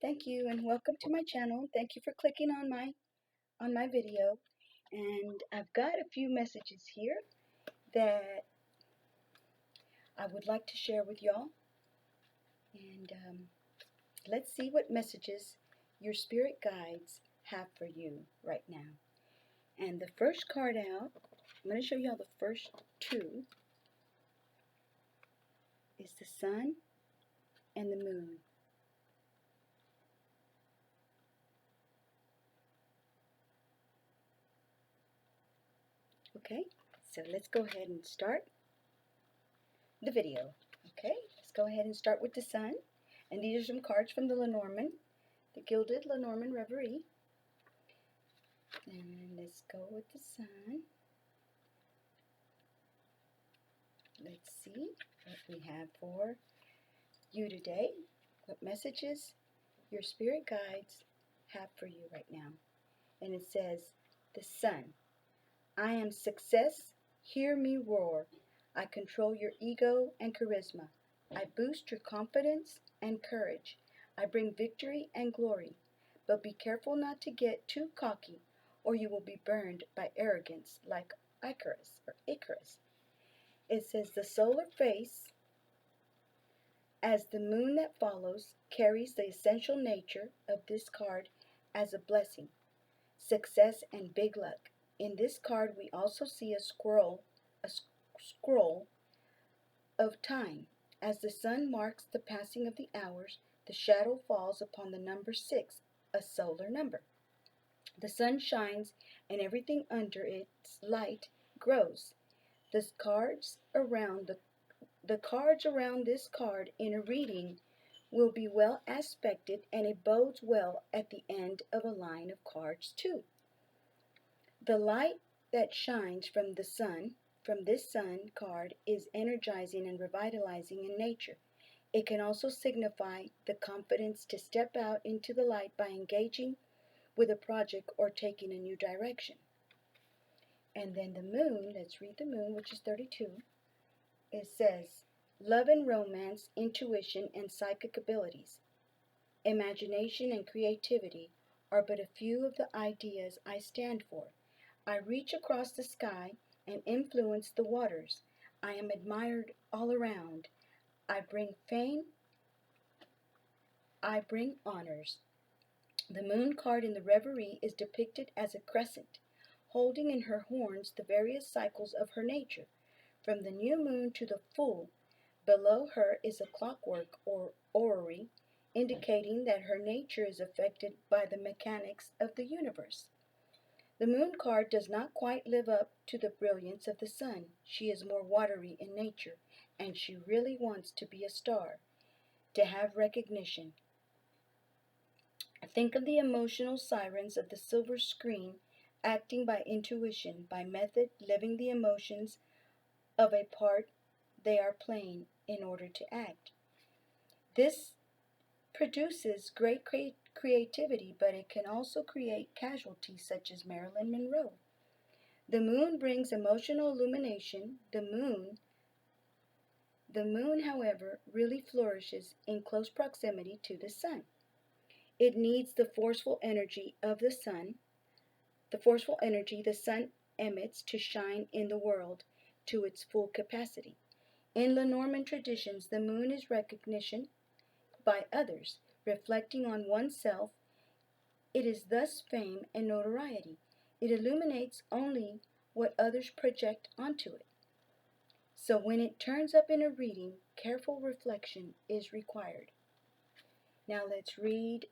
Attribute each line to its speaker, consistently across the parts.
Speaker 1: Thank you and welcome to my channel. Thank you for clicking on my video. And I've got a few messages here that I would like to share with y'all. And let's see what messages your spirit guides have for you right now. And the first card out, I'm going to show y'all the first two, is the sun and the moon. Okay, so let's go ahead and start the video. Okay, let's go ahead and start with the sun. And these are some cards from the Lenormand, the Gilded Lenormand Reverie. And let's go with the sun. Let's see what we have for you today. What messages your spirit guides have for you right now. And it says, the sun. I am success. Hear me roar. I control your ego and charisma. I boost your confidence and courage. I bring victory and glory. But be careful not to get too cocky, or you will be burned by arrogance like Icarus. It says the solar face, as the moon that follows, carries the essential nature of this card as a blessing, success, and big luck. In this card, we also see a scroll of time. As the sun marks the passing of the hours, the shadow falls upon the number 6, a solar number. The sun shines and everything under its light grows. The cards around this card in a reading will be well aspected, and it bodes well at the end of a line of cards too. The light that shines from this sun card is energizing and revitalizing in nature. It can also signify the confidence to step out into the light by engaging with a project or taking a new direction. And then the moon, let's read the moon, which is 32. It says, love and romance, intuition, and psychic abilities, imagination and creativity are but a few of the ideas I stand for. I reach across the sky and influence the waters. I am admired all around. I bring fame. I bring honors. The moon card in the Reverie is depicted as a crescent, holding in her horns the various cycles of her nature, from the new moon to the full. Below her is a clockwork or orrery, indicating that her nature is affected by the mechanics of the universe. The moon card does not quite live up to the brilliance of the sun. She is more watery in nature, and she really wants to be a star, to have recognition. Think of the emotional sirens of the silver screen, acting by intuition, by method, living the emotions of a part they are playing in order to act. This produces great creativity, but it can also create casualties such as Marilyn Monroe. The moon brings emotional illumination. The moon, however, really flourishes in close proximity to the sun. It needs the forceful energy the sun emits to shine in the world to its full capacity. In Lenormand traditions, the moon is recognition by others, reflecting on oneself. It is thus fame and notoriety. It illuminates only what others project onto it. So when it turns up in a reading, careful reflection is required. Now let's read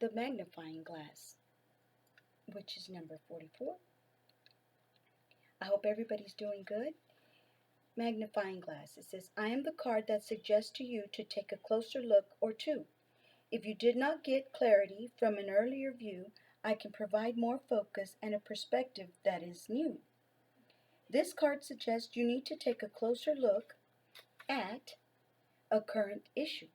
Speaker 1: the Magnifying Glass, which is number 44. I hope everybody's doing good. Magnifying Glass. It says, I am the card that suggests to you to take a closer look or two. If you did not get clarity from an earlier view, I can provide more focus and a perspective that is new. This card suggests you need to take a closer look at a current issue.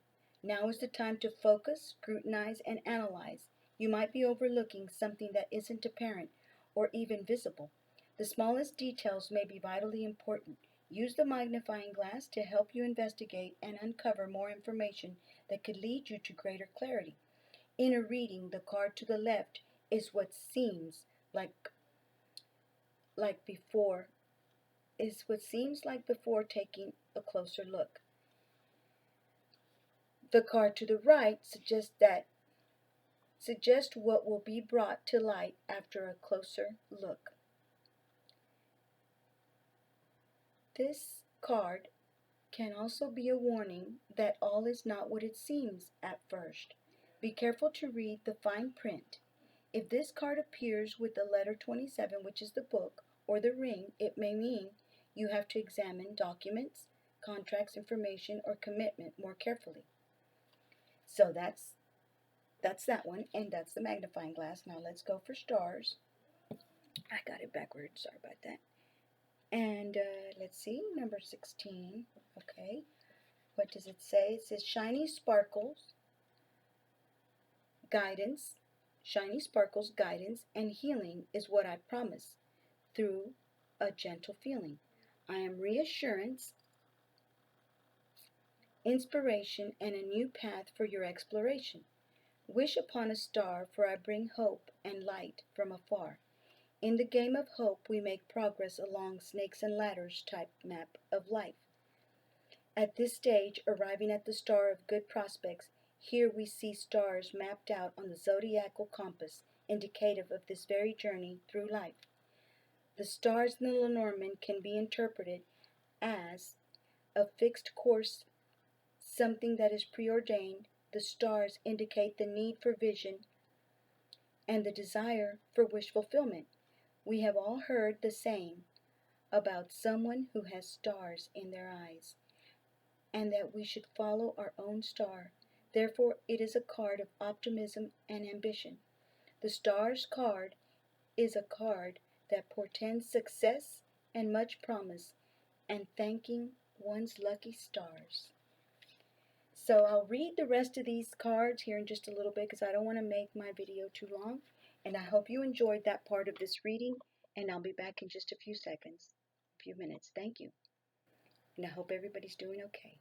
Speaker 1: Now is the time to focus, scrutinize, and analyze. You might be overlooking something that isn't apparent or even visible. The smallest details may be vitally important. Use the magnifying glass to help you investigate and uncover more information that could lead you to greater clarity. In a reading, the card to the left is what seems like before taking a closer look. The card to the right suggests what will be brought to light after a closer look. This card can also be a warning that all is not what it seems at first. Be careful to read the fine print. If this card appears with the letter 27, which is the book, or the ring, it may mean you have to examine documents, contracts, information, or commitment more carefully. So that's that one, and that's the magnifying glass. Now let's go for stars. I got it backwards, sorry about that. And let's see, number 16. Okay, what does it say? It says shiny sparkles, guidance, and healing is what I promise through a gentle feeling. I am reassurance, inspiration, and a new path for your exploration. Wish upon a star, for I bring hope and light from afar. In the game of hope, we make progress along snakes and ladders type map of life. At this stage, arriving at the star of good prospects, here we see stars mapped out on the zodiacal compass, indicative of this very journey through life. The stars in the Lenormand can be interpreted as a fixed course, something that is preordained. The stars indicate the need for vision and the desire for wish fulfillment. We have all heard the saying about someone who has stars in their eyes, and that we should follow our own star. Therefore, it is a card of optimism and ambition. The stars card is a card that portends success and much promise, and thanking one's lucky stars. So I'll read the rest of these cards here in just a little bit because I don't want to make my video too long. And I hope you enjoyed that part of this reading, and I'll be back in just a few seconds, a few minutes. Thank you. And I hope everybody's doing okay.